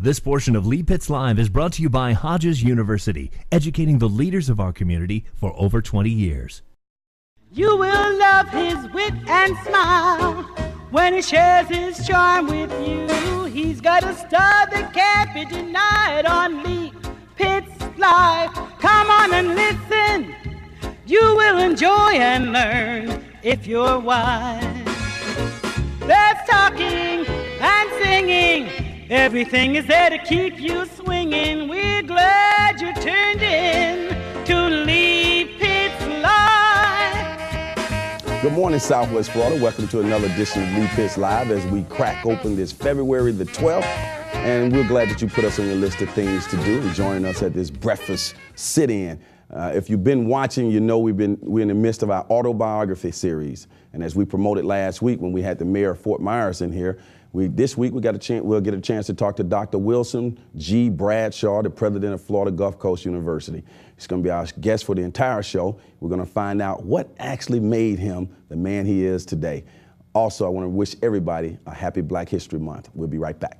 This portion of Lee Pitts Live is brought to you by Hodges University, educating the leaders of our community for over 20 years. You will love his wit and smile when he shares his charm with you. He's got a style that can't be denied on Lee Pitts Live. Come on and listen. You will enjoy and learn if you're wise. There's talking and singing. Everything is there to keep you swinging. We're glad you turned in to Lee Pitts Live. Good morning, Southwest Florida. Welcome to another edition of Lee Pitts Live as we crack open this February the 12th. And we're glad that you put us on your list of things to do and joining us at this breakfast sit-in. If you've been watching, you know we're in the midst of our autobiography series. And as we promoted last week when we had the mayor of Fort Myers in here, this week we'll get a chance to talk to Dr. Wilson G. Bradshaw, the president of Florida Gulf Coast University. He's going to be our guest for the entire show. We're going to find out what actually made him the man he is today. Also, I want to wish everybody a happy Black History Month. We'll be right back.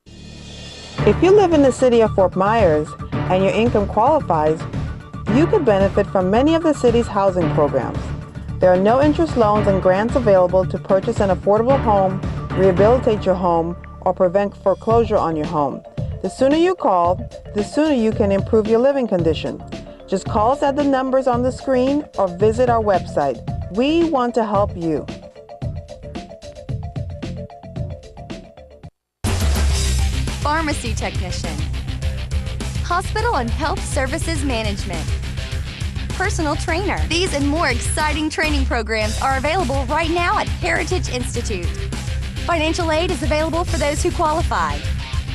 If you live in the city of Fort Myers and your income qualifies, you could benefit from many of the city's housing programs. There are no interest loans and grants available to purchase an affordable home, rehabilitate your home, or prevent foreclosure on your home. The sooner you call, the sooner you can improve your living condition. Just call us at the numbers on the screen or visit our website. We want to help you. Pharmacy technician, hospital and health services management, personal trainer. These and more exciting training programs are available right now at Heritage Institute. Financial aid is available for those who qualify.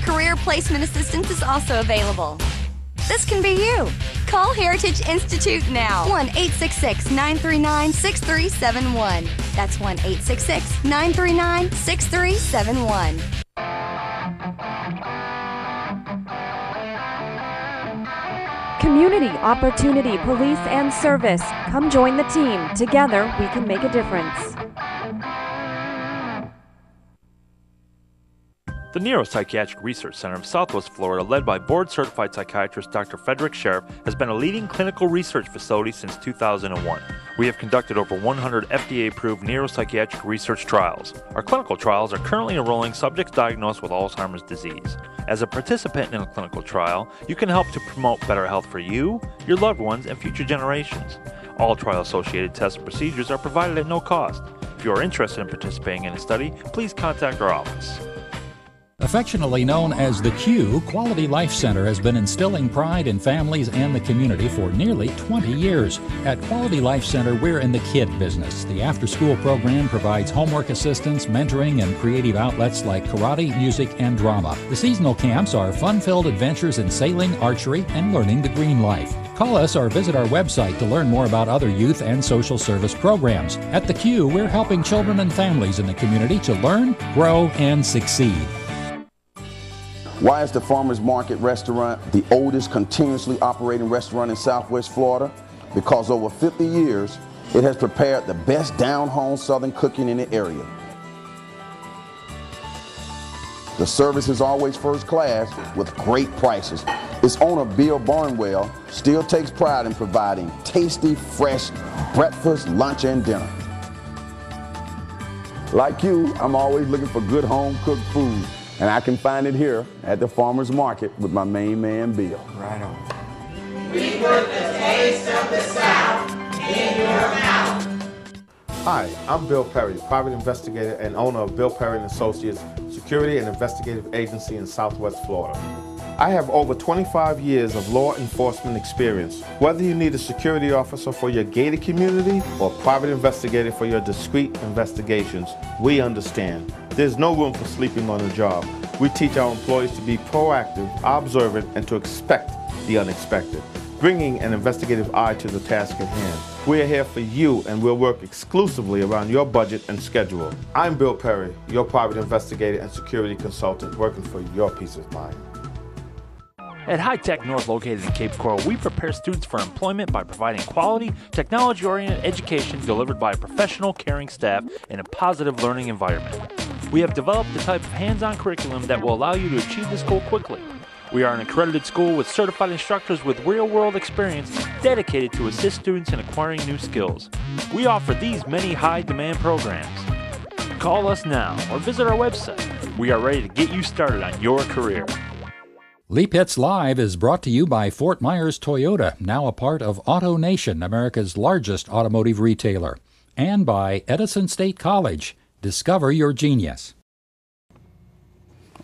Career placement assistance is also available. This can be you. Call Heritage Institute now. 1-866-939-6371. That's 1-866-939-6371. Community, opportunity, police, and service. Come join the team. Together, we can make a difference. The Neuropsychiatric Research Center of Southwest Florida, led by board-certified psychiatrist Dr. Frederick Sheriff, has been a leading clinical research facility since 2001. We have conducted over 100 FDA-approved neuropsychiatric research trials. Our clinical trials are currently enrolling subjects diagnosed with Alzheimer's disease. As a participant in a clinical trial, you can help to promote better health for you, your loved ones, and future generations. All trial-associated tests and procedures are provided at no cost. If you are interested in participating in a study, please contact our office. Affectionately known as the Q, Quality Life Center has been instilling pride in families and the community for nearly 20 years. At Quality Life Center, we're in the kid business. The after-school program provides homework assistance, mentoring, and creative outlets like karate, music, and drama. The seasonal camps are fun-filled adventures in sailing, archery, and learning the green life. Call us or visit our website to learn more about other youth and social service programs. At the Q, we're helping children and families in the community to learn, grow, and succeed. Why is the Farmers Market restaurant the oldest continuously operating restaurant in Southwest Florida? Because over 50 years, it has prepared the best down-home Southern cooking in the area. The service is always first class with great prices. Its owner, Bill Barnwell, still takes pride in providing tasty, fresh breakfast, lunch, and dinner. Like you, I'm always looking for good home-cooked food. And I can find it here at the Farmers Market with my main man, Bill. Right on. We put the taste of the South in your mouth. Hi, I'm Bill Perry, private investigator and owner of Bill Perry & Associates, security and investigative agency in Southwest Florida. I have over 25 years of law enforcement experience. Whether you need a security officer for your gated community or a private investigator for your discreet investigations, we understand. There's no room for sleeping on the job. We teach our employees to be proactive, observant, and to expect the unexpected, bringing an investigative eye to the task at hand. We're here for you, and we'll work exclusively around your budget and schedule. I'm Bill Perry, your private investigator and security consultant, working for your peace of mind. At High Tech North, located in Cape Coral, we prepare students for employment by providing quality, technology-oriented education delivered by a professional, caring staff in a positive learning environment. We have developed the type of hands-on curriculum that will allow you to achieve this goal quickly. We are an accredited school with certified instructors with real-world experience dedicated to assist students in acquiring new skills. We offer these many high-demand programs. Call us now or visit our website. We are ready to get you started on your career. Lee Pitts Live is brought to you by Fort Myers Toyota, now a part of Auto Nation, America's largest automotive retailer, and by Edison State College. Discover your genius.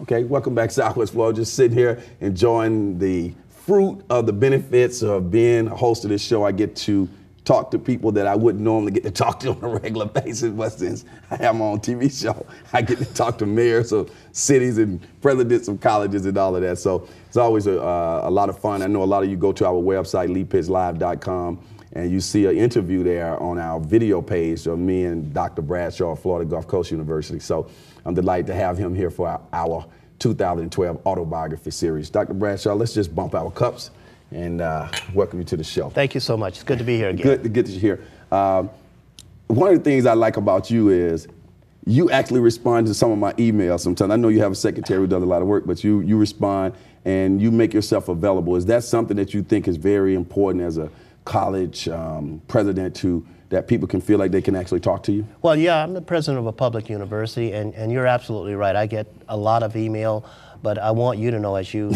Okay, welcome back, Southwest Florida. Just sitting here enjoying the fruit of the benefits of being a host of this show. I get to talk to people that I wouldn't normally get to talk to on a regular basis, but since I have my own TV show, I get to talk to mayors of cities and presidents of colleges and all of that. So it's always a lot of fun. I know a lot of you go to our website, leepittslive.com, and you see an interview there on our video page of me and Dr. Bradshaw of Florida Gulf Coast University. So I'm delighted to have him here for our 2012 autobiography series. Dr. Bradshaw, let's just bump our cups and welcome you to the show. Thank you so much. It's good to be here again. Good to get you here. One of the things I like about you is you actually respond to some of my emails sometimes. I know you have a secretary who does a lot of work, but you respond and you make yourself available. Is that something that you think is very important as a college president that people can feel like they can actually talk to you? Well, yeah, I'm the president of a public university, and you're absolutely right. I get a lot of email, but I want you to know, as you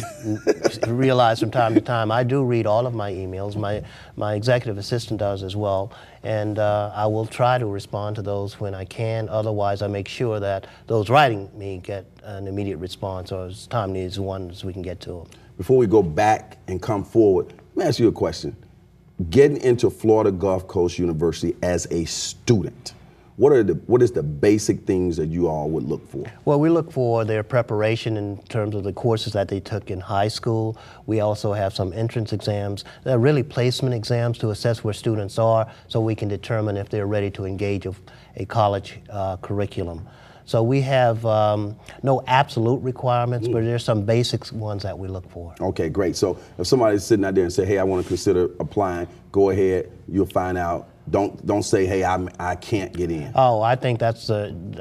realize from time to time, I do read all of my emails. My executive assistant does as well, and I will try to respond to those when I can. Otherwise, I make sure that those writing me get an immediate response, or as timely as one as we can get to them. Before we go back and come forward, let me ask you a question. Getting into Florida Gulf Coast University as a student, what is the basic things that you all would look for? Well, we look for their preparation in terms of the courses that they took in high school. We also have some entrance exams. They're really placement exams to assess where students are so we can determine if they're ready to engage a college curriculum. So we have no absolute requirements, but there's some basic ones that we look for. Okay, great. So if somebody's sitting out there and say, hey, I want to consider applying, go ahead, you'll find out. Don't say, hey, I can't get in. Oh, I think I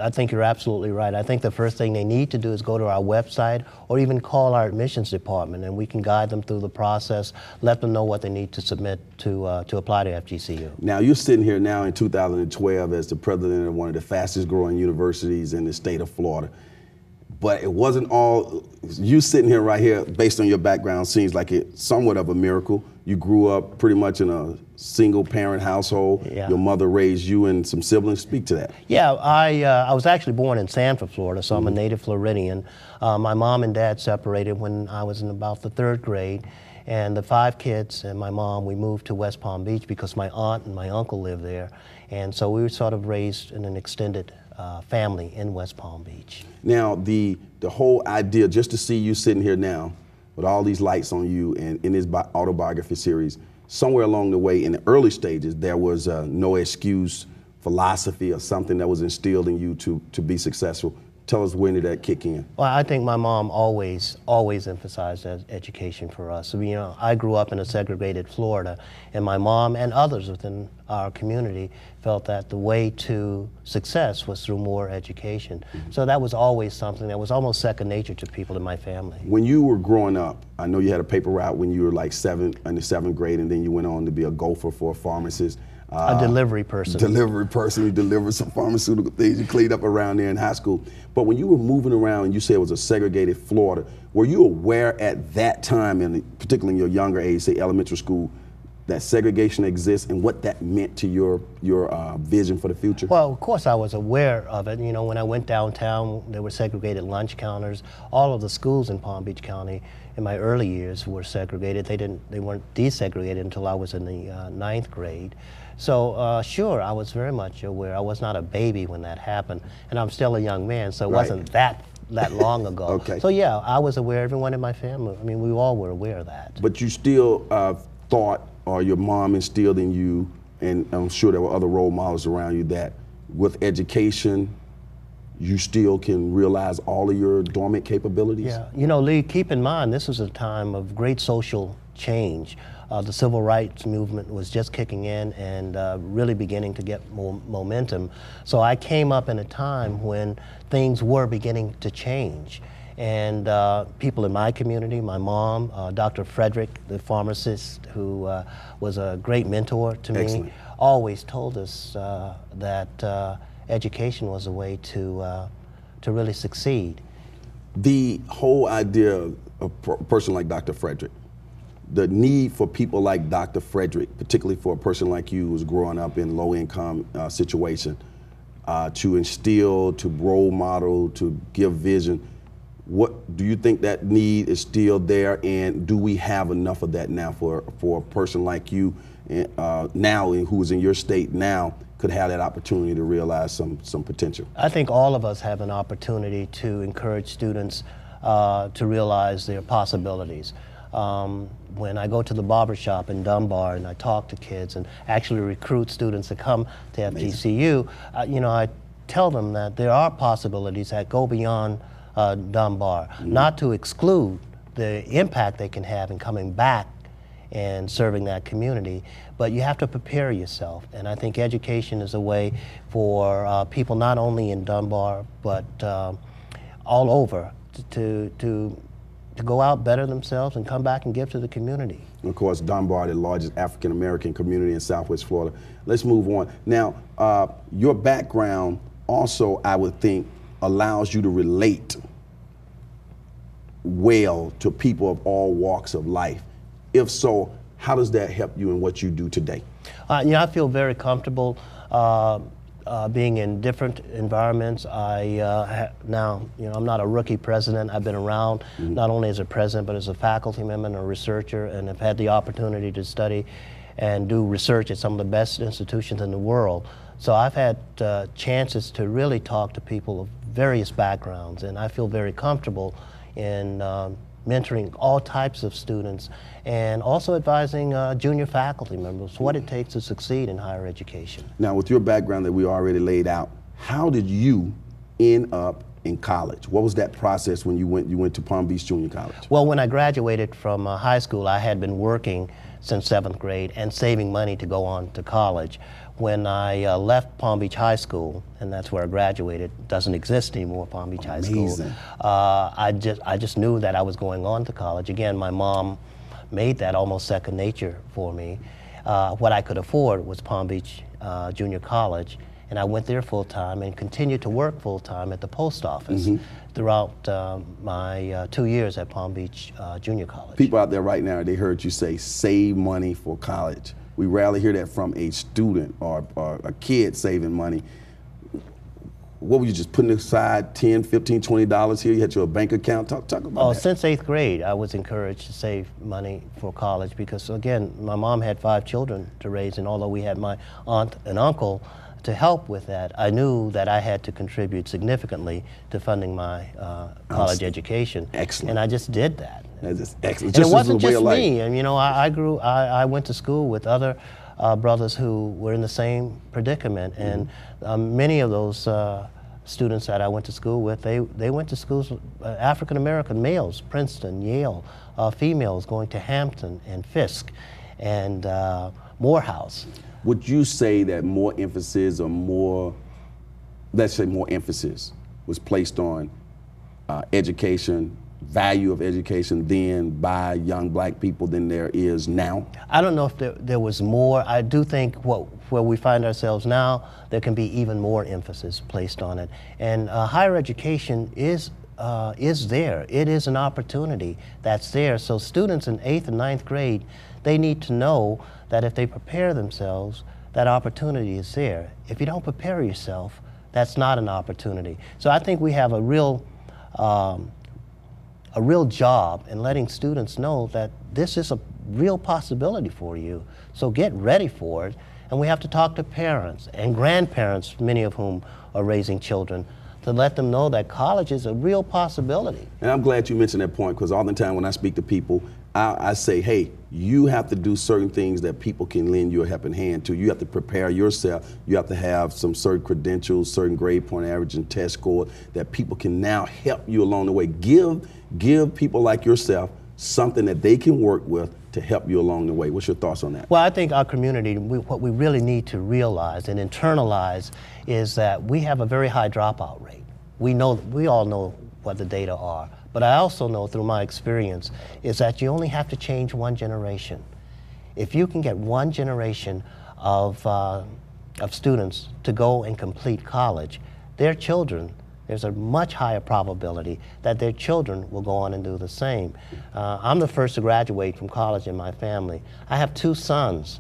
think you're absolutely right. I think the first thing they need to do is go to our website or even call our admissions department, and we can guide them through the process, let them know what they need to submit to apply to FGCU. Now, you're sitting here now in 2012 as the president of one of the fastest growing universities in the state of Florida. But it wasn't all, you sitting here right here, based on your background, seems like it's somewhat of a miracle. You grew up pretty much in a single parent household. Yeah. Your mother raised you and some siblings. Speak to that. Yeah, I was actually born in Sanford, Florida, so I'm a native Floridian. My mom and dad separated when I was in about the 3rd grade. And the 5 kids and my mom, we moved to West Palm Beach because my aunt and my uncle lived there. And so we were sort of raised in an extended family in West Palm Beach. Now, the whole idea, just to see you sitting here now with all these lights on you and in this autobiography series, somewhere along the way in the early stages, there was no excuse philosophy or something that was instilled in you to be successful. Tell us, when did that kick in? Well, I think my mom always emphasized education for us. So, you know, I grew up in a segregated Florida, and my mom and others within our community felt that the way to success was through more education. So that was always something that was almost second nature to people in my family. When you were growing up, I know you had a paper route when you were like in the 7th grade, and then you went on to be a gopher for a pharmacist. A delivery person. Delivery person. You delivered some pharmaceutical things. You cleaned up around there in high school. But when you were moving around and you said it was a segregated Florida, were you aware at that time, and particularly in your younger age, say elementary school, that segregation exists and what that meant to your vision for the future? Well, of course I was aware of it. You know, when I went downtown, there were segregated lunch counters. All of the schools in Palm Beach County in my early years were segregated. They weren't desegregated until I was in the 9th grade. So sure, I was very much aware. I was not a baby when that happened, and I'm still a young man, so it wasn't that long ago. Okay. So yeah, I was aware. Everyone in my family, I mean, we all were aware of that. But you still thought, or your mom instilled in you, and I'm sure there were other role models around you, that with education, you still can realize all of your dormant capabilities? Yeah, you know, Lee, keep in mind, this was a time of great social change. The civil rights movement was just kicking in and really beginning to get more momentum. So I came up in a time when things were beginning to change. And people in my community, my mom, Dr. Frederick, the pharmacist, who was a great mentor to Excellent. me, always told us that education was a way to really succeed. The whole idea of a person like Dr. Frederick, the need for people like Dr. Frederick, particularly for a person like you who's growing up in low-income situation, to instill, to role model, to give vision, what do you think that need is still there, and do we have enough of that now for a person like you now, who is in your state now, could have that opportunity to realize some potential? I think all of us have an opportunity to encourage students to realize their possibilities. When I go to the barbershop in Dunbar and I talk to kids and actually recruit students to come to FGCU, you know, I tell them that there are possibilities that go beyond Dunbar, not to exclude the impact they can have in coming back and serving that community, but you have to prepare yourself. And I think education is a way for people not only in Dunbar, but all over to go out, better themselves, and come back and give to the community. Of course, Dunbar, the largest African-American community in Southwest Florida. Let's move on. Now, your background also, I would think, allows you to relate well to people of all walks of life. If so, how does that help you in what you do today? You know, I feel very comfortable being in different environments. Now, you know, I'm not a rookie president. I've been around not only as a president, but as a faculty member and a researcher, and have had the opportunity to study and do research at some of the best institutions in the world. So I've had chances to really talk to people of various backgrounds, and I feel very comfortable in mentoring all types of students and also advising junior faculty members what it takes to succeed in higher education. Now, with your background that we already laid out, how did you end up in college? What was that process when you went to Palm Beach Junior College? Well, when I graduated from high school, I had been working since 7th grade and saving money to go on to college. When I left Palm Beach High School, and that's where I graduated, doesn't exist anymore, Palm Beach High School. I just knew that I was going on to college. Again, my mom made that almost second nature for me. What I could afford was Palm Beach Junior College, and I went there full time and continued to work full time at the post office throughout my 2 years at Palm Beach Junior College. People out there right now, they heard you say save money for college. We rarely hear that from a student or a kid saving money. What were you just putting aside $10, $15, $20 here? You had your bank account? Talk about that. Since 8th grade, I was encouraged to save money for college because, again, my mom had 5 children to raise, and although we had my aunt and uncle to help with that, I knew that I had to contribute significantly to funding my college education. Excellent. And I just did that. That's just excellent. And it wasn't just me. And, you know, I went to school with other brothers who were in the same predicament, and many of those students that I went to school with, they went to schools, African American males, Princeton, Yale, females going to Hampton and Fisk and Morehouse. Would you say that more emphasis or more, let's say more emphasis was placed on education, value of education then by young black people than there is now? I don't know if there was more. I do think where we find ourselves now, there can be even more emphasis placed on it. And higher education is there. It is an opportunity that's there. So students in 8th and 9th grade, they need to know that if they prepare themselves, that opportunity is there. If you don't prepare yourself, that's not an opportunity. So I think we have a real job in letting students know that this is a real possibility for you. So get ready for it. And we have to talk to parents and grandparents, many of whom are raising children, to let them know that college is a real possibility. And I'm glad you mentioned that point, because oftentimes when I speak to people, I say, hey, you have to do certain things that people can lend you a helping hand to. You have to prepare yourself. You have to have some certain credentials, certain grade point average and test score that people can now help you along the way. Give people like yourself something that they can work with to help you along the way. What's your thoughts on that? Well, I think our community, what we really need to realize and internalize is that we have a very high dropout rate. We all know what the data are. But I also know through my experience is that you only have to change one generation. If you can get one generation of students to go and complete college, their children, there's a much higher probability that their children will go on and do the same. I'm the first to graduate from college in my family. I have 2 sons.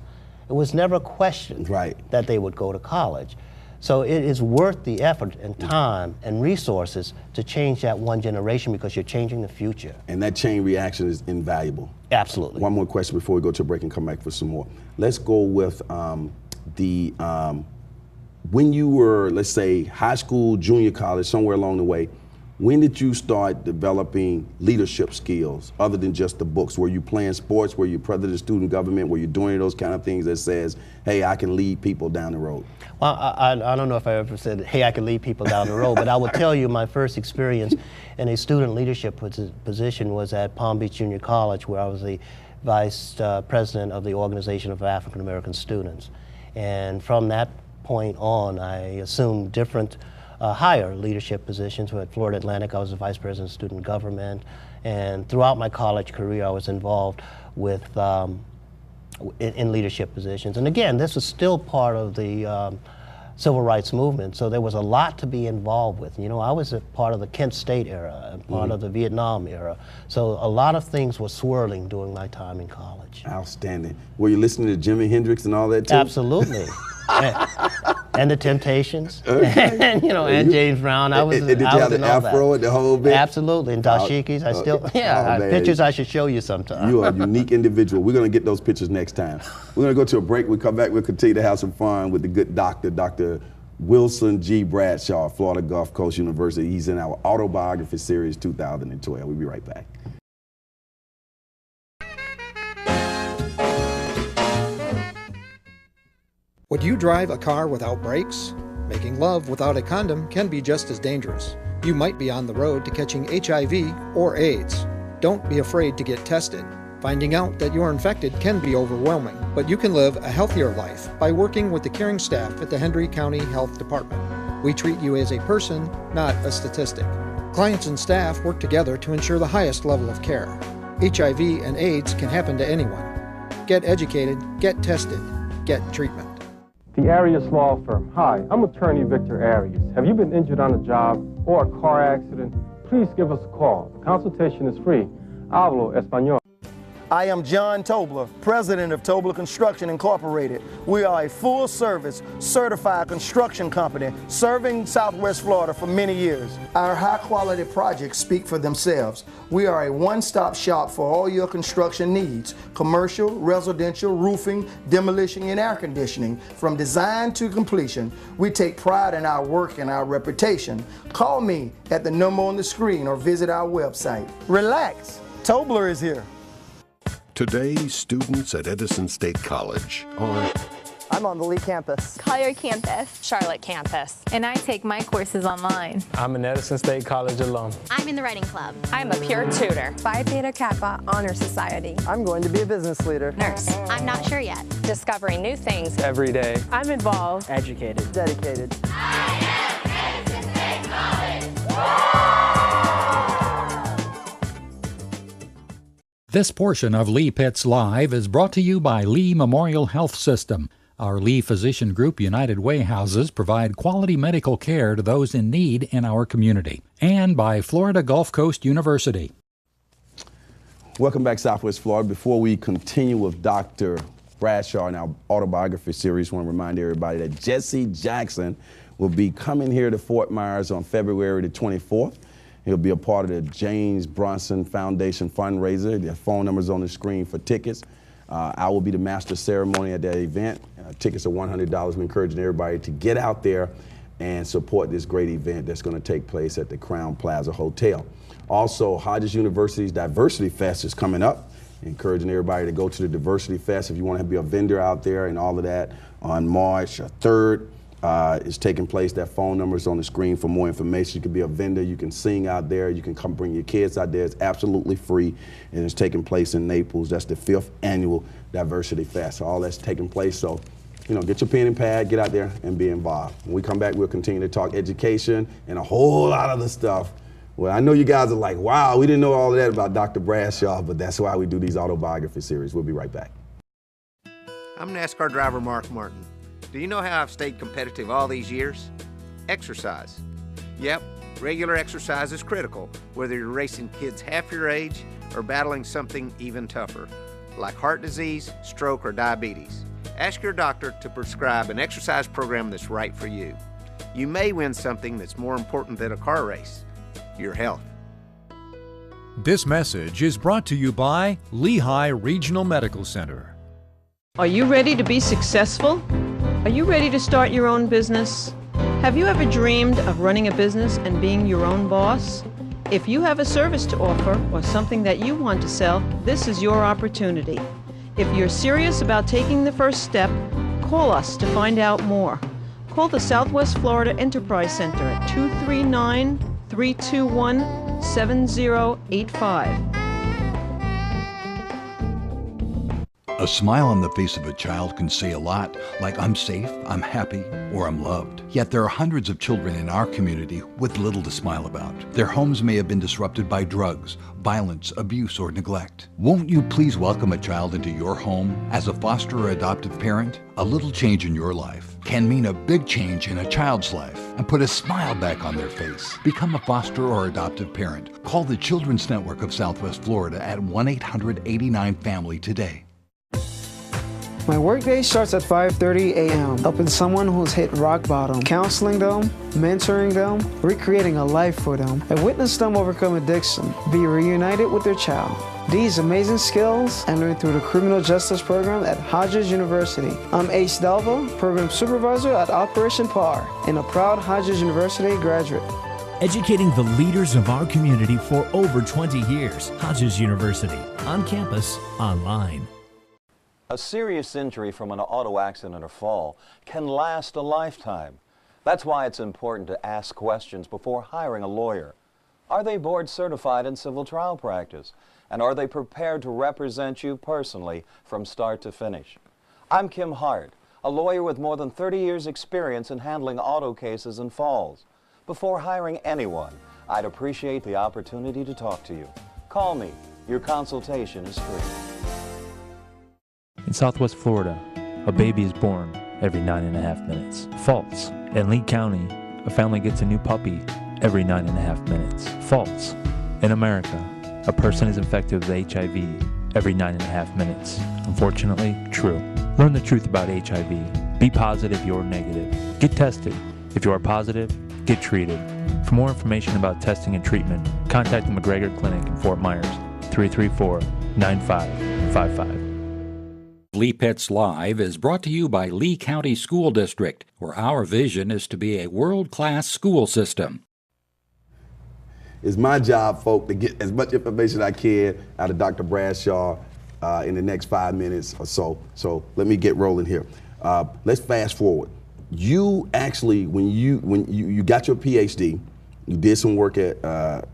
It was never a question that they would go to college. So it is worth the effort and time and resources to change that one generation because you're changing the future. And that chain reaction is invaluable. Absolutely. One more question before we go to a break and come back for some more. Let's go with when you were, let's say, high school, junior college, somewhere along the way, when did you start developing leadership skills other than just the books? Were you playing sports? Were you president of student government? Were you doing those kind of things that says, hey, I can lead people down the road? Well, I don't know if I ever said, hey, I can lead people down the road, but I will tell you my first experience in a student leadership position was at Palm Beach Junior College, where I was the vice president of the Organization of African American Students. And from that point on, I assumed different higher leadership positions. At Florida Atlantic, I was the vice president of student government, and throughout my college career, I was involved with in leadership positions. And again, this was still part of the civil rights movement, so there was a lot to be involved with. You know, I was a part of the Kent State era and part of the Vietnam era, so a lot of things were swirling during my time in college. Outstanding. Were you listening to Jimi Hendrix and all that too? Absolutely. And the Temptations, and and James Brown. Did you have the afro and the whole bit? Absolutely, and dashikis. I still, pictures I should show you sometime. You are a unique individual. We're going to get those pictures next time. We're going to go to a break. We come back, we'll continue to have some fun with the good doctor, Dr. Wilson G. Bradshaw, Florida Gulf Coast University. He's in our autobiography series 2012. We'll be right back. Would you drive a car without brakes? Making love without a condom can be just as dangerous. You might be on the road to catching HIV or AIDS. Don't be afraid to get tested. Finding out that you're infected can be overwhelming, but you can live a healthier life by working with the caring staff at the Hendry County Health Department. We treat you as a person, not a statistic. Clients and staff work together to ensure the highest level of care. HIV and AIDS can happen to anyone. Get educated, get tested, get treatment. The Arias Law Firm. Hi, I'm attorney Victor Arias. Have you been injured on a job or a car accident? Please give us a call. The consultation is free. Hablo español. I am John Tobler, president of Tobler Construction Incorporated. We are a full-service, certified construction company serving Southwest Florida for many years. Our high-quality projects speak for themselves. We are a one-stop shop for all your construction needs: commercial, residential, roofing, demolition, and air conditioning. From design to completion, we take pride in our work and our reputation. Call me at the number on the screen or visit our website. Relax, Tobler is here. Today, students at Edison State College are... I'm on the Lee campus. Collier campus. Charlotte campus. And I take my courses online. I'm an Edison State College alum. I'm in the writing club. I'm a peer tutor. Phi Beta Kappa Honor Society. I'm going to be a business leader. Nurse. I'm not sure yet. Discovering new things. Every day. I'm involved. Educated. Dedicated. I am Edison State College. This portion of Lee Pitts Live is brought to you by Lee Memorial Health System. Our Lee Physician Group United Way houses provide quality medical care to those in need in our community. And by Florida Gulf Coast University. Welcome back, Southwest Florida. Before we continue with Dr. Bradshaw in our autobiography series, I want to remind everybody that Jesse Jackson will be coming here to Fort Myers on February the 24th. He'll be a part of the James Bronson Foundation fundraiser. The phone number's on the screen for tickets. I will be the master of ceremony at that event. Tickets are $100. We encourage everybody to get out there and support this great event that's going to take place at the Crown Plaza Hotel. Also, Hodges University's Diversity Fest is coming up. encouraging everybody to go to the Diversity Fest if you want to be a vendor out there and all of that on March 3rd. It's taking place. That phone number is on the screen for more information. You can be a vendor, you can sing out there, you can come bring your kids out there. It's absolutely free, and it's taking place in Naples. That's the 5th annual Diversity Fest. So all that's taking place. So, you know, get your pen and pad, get out there and be involved. When we come back, we'll continue to talk education and a whole lot of other stuff. Well, I know you guys are like, wow, we didn't know all of that about Dr. Bradshaw, but that's why we do these autobiography series. We'll be right back. I'm NASCAR driver Mark Martin. Do you know how I've stayed competitive all these years? Exercise. Yep, regular exercise is critical, whether you're racing kids half your age or battling something even tougher, like heart disease, stroke, or diabetes. Ask your doctor to prescribe an exercise program that's right for you. You may win something that's more important than a car race, your health. This message is brought to you by Lehigh Regional Medical Center. Are you ready to be successful? Are you ready to start your own business? Have you ever dreamed of running a business and being your own boss? If you have a service to offer or something that you want to sell, this is your opportunity. If you're serious about taking the first step, call us to find out more. Call the Southwest Florida Enterprise Center at 239-321-7085. A smile on the face of a child can say a lot, like I'm safe, I'm happy, or I'm loved. Yet there are hundreds of children in our community with little to smile about. Their homes may have been disrupted by drugs, violence, abuse, or neglect. Won't you please welcome a child into your home as a foster or adoptive parent? A little change in your life can mean a big change in a child's life and put a smile back on their face. Become a foster or adoptive parent. Call the Children's Network of Southwest Florida at 1-800-89-FAMILY today. My workday starts at 5:30 a.m. helping someone who's hit rock bottom, counseling them, mentoring them, recreating a life for them. I witnessed them overcome addiction, be reunited with their child. These amazing skills I learned through the Criminal Justice Program at Hodges University. I'm Ace Delva, Program Supervisor at Operation PAR, and a proud Hodges University graduate. Educating the leaders of our community for over 20 years. Hodges University, on campus, online. A serious injury from an auto accident or fall can last a lifetime. That's why it's important to ask questions before hiring a lawyer. Are they board certified in civil trial practice? And are they prepared to represent you personally from start to finish? I'm Kim Hart, a lawyer with more than 30 years' experience in handling auto cases and falls. Before hiring anyone, I'd appreciate the opportunity to talk to you. Call me. Your consultation is free. In Southwest Florida, a baby is born every 9.5 minutes. False. In Lee County, a family gets a new puppy every 9.5 minutes. False. In America, a person is infected with HIV every 9.5 minutes. Unfortunately, true. Learn the truth about HIV. Be positive you're negative. Get tested. If you are positive, get treated. For more information about testing and treatment, contact the McGregor Clinic in Fort Myers, 334-9555. Lee Pitts Live is brought to you by Lee County School District, where our vision is to be a world-class school system. It's my job, folk, to get as much information as I can out of Dr. Bradshaw in the next 5 minutes or so. So let me get rolling here. Let's fast forward. You actually, when you got your PhD, you did some work at,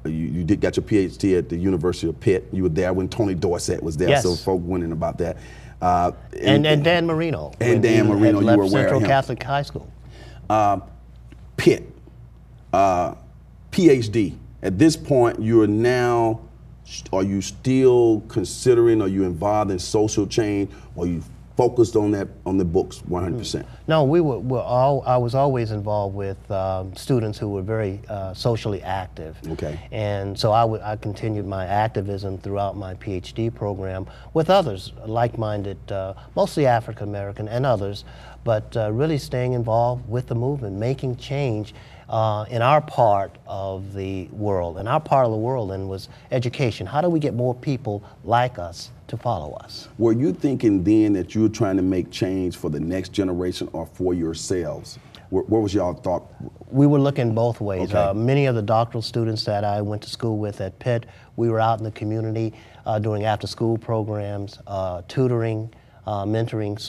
you got your PhD at the University of Pitt. You were there when Tony Dorsett was there, yes. So folk went in about that. And Dan Marino. And Dan Marino, you were aware Central of him. Catholic High School. Pitt, PhD. At this point, you are now, are you still considering, are you involved in social change, or are you focused on that, on the books 100%? No, I was always involved with students who were very socially active. Okay. And so I continued my activism throughout my PhD program with others, like-minded, mostly African American and others, but really staying involved with the movement, making change in our part of the world. And our part of the world then was education. How do we get more people like us to follow us? Were you thinking then that you were trying to make change for the next generation or for yourselves? What was y'all thought? We were looking both ways. Okay. Many of the doctoral students that I went to school with at Pitt, we were out in the community doing after-school programs, tutoring, mentoring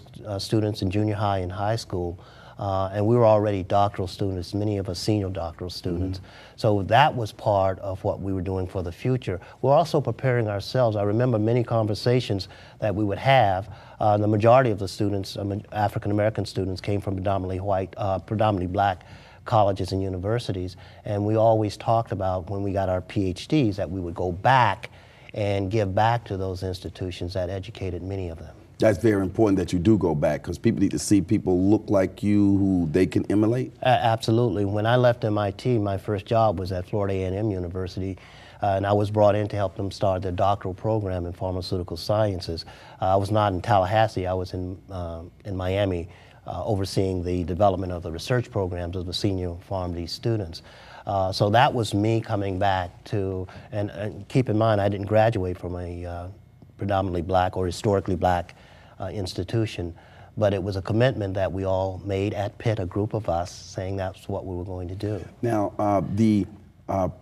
students in junior high and high school. And we were already doctoral students, many of us senior doctoral students. So that was part of what we were doing for the future. We're also preparing ourselves. I remember many conversations that we would have. The majority of the students, African-American students, came from predominantly white, predominantly black colleges and universities. And we always talked about when we got our PhDs that we would go back and give back to those institutions that educated many of them. That's very important that you do go back, because people need to see people look like you who they can emulate. Absolutely. When I left MIT, my first job was at Florida A&M University, and I was brought in to help them start their doctoral program in pharmaceutical sciences. I was not in Tallahassee, I was in Miami, overseeing the development of the research programs of the senior PharmD students. So that was me coming back to, and keep in mind, I didn't graduate from a predominantly black or historically black institution, but it was a commitment that we all made at Pitt, a group of us, saying that's what we were going to do. Now, the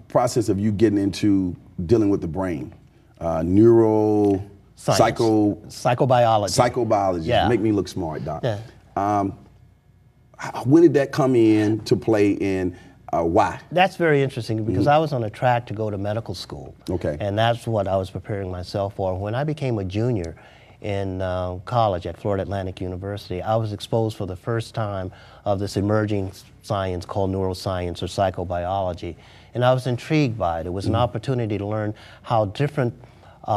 process of you getting into dealing with the brain, psychobiology. Yeah. Make me look smart, Doc. Yeah. When did that come in to play, and why? That's very interesting, because I was on a track to go to medical school. Okay. And that's what I was preparing myself for. When I became a junior in college at Florida Atlantic University, I was exposed for the first time of this emerging science called neuroscience or psychobiology. And I was intrigued by it. It was an opportunity to learn how different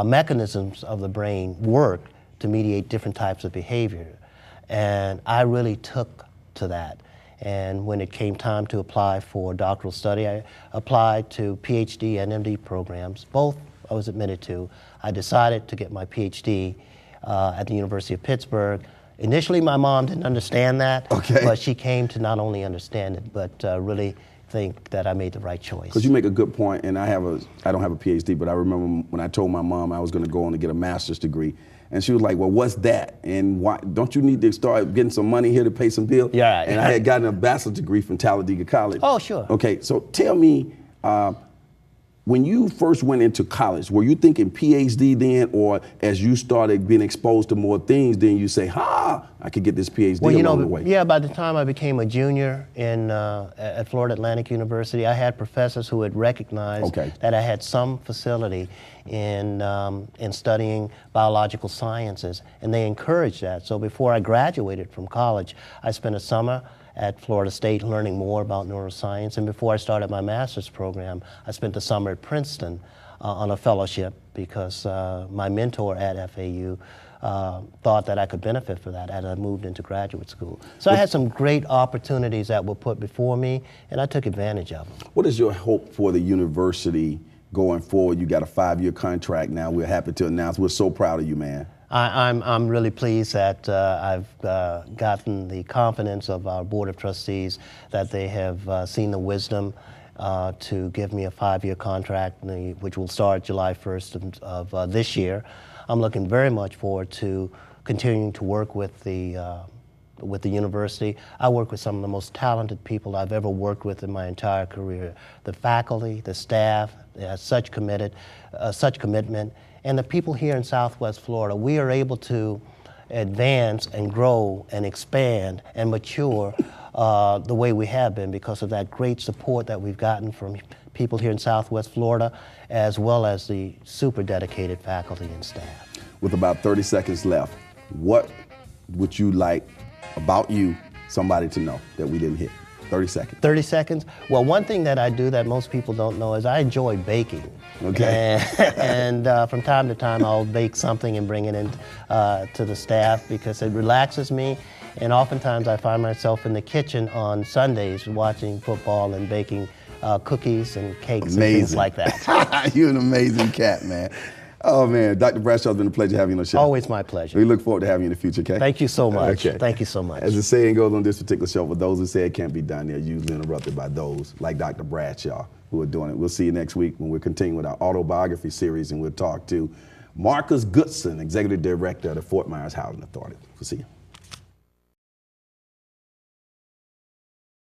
mechanisms of the brain work to mediate different types of behavior. And I really took to that. And when it came time to apply for doctoral study, I applied to PhD and MD programs. Both I was admitted to. I decided to get my PhD at the University of Pittsburgh. Initially, my mom didn't understand that, but she came to not only understand it, but really think that I made the right choice. Because you make a good point, and I don't have a PhD, but I remember when I told my mom I was going to go on to get a master's degree, and she was like, well, what's that? And why don't you need to start getting some money here to pay some bills? Yeah. And I had gotten a bachelor's degree from Talladega College. Oh, sure. Okay, so tell me, when you first went into college, were you thinking PhD then, or as you started being exposed to more things, then you say, I could get this PhD along the way? Yeah, by the time I became a junior at Florida Atlantic University, I had professors who had recognized that I had some facility in studying biological sciences, and they encouraged that. So before I graduated from college, I spent a summer at Florida State learning more about neuroscience, and before I started my master's program, I spent the summer at Princeton on a fellowship, because my mentor at FAU thought that I could benefit from that as I moved into graduate school. So I had some great opportunities that were put before me, and I took advantage of them. What is your hope for the university going forward? You got a 5-year contract now. We're happy to announce. We're so proud of you, man. I'm really pleased that I've gotten the confidence of our Board of Trustees, that they have seen the wisdom to give me a 5-year contract, which will start July 1st of this year. I'm looking very much forward to continuing to work with the university. I work with some of the most talented people I've ever worked with in my entire career. The faculty, the staff, such commitment, and the people here in Southwest Florida. We are able to advance and grow and expand and mature the way we have been because of that great support that we've gotten from people here in Southwest Florida, as well as the super dedicated faculty and staff. With about 30 seconds left, what would you like about you somebody to know that we didn't hit? 30 seconds. 30 seconds? Well, one thing that I do that most people don't know is I enjoy baking. Okay. And from time to time, I'll bake something and bring it in to the staff because it relaxes me. And oftentimes, I find myself in the kitchen on Sundays watching football and baking cookies and cakes and things like that. You're an amazing cat, man. Oh, man. Dr. Bradshaw, it's been a pleasure having you on the show. Always my pleasure. We look forward to having you in the future, okay? Thank you so much. Okay. Thank you so much. As the saying goes on this particular show, for those who say it can't be done, they're usually interrupted by those like Dr. Bradshaw who are doing it. We'll see you next week when we're continuing with our autobiography series, and we'll talk to Marcus Goodson, Executive Director of the Fort Myers Housing Authority. We'll see you.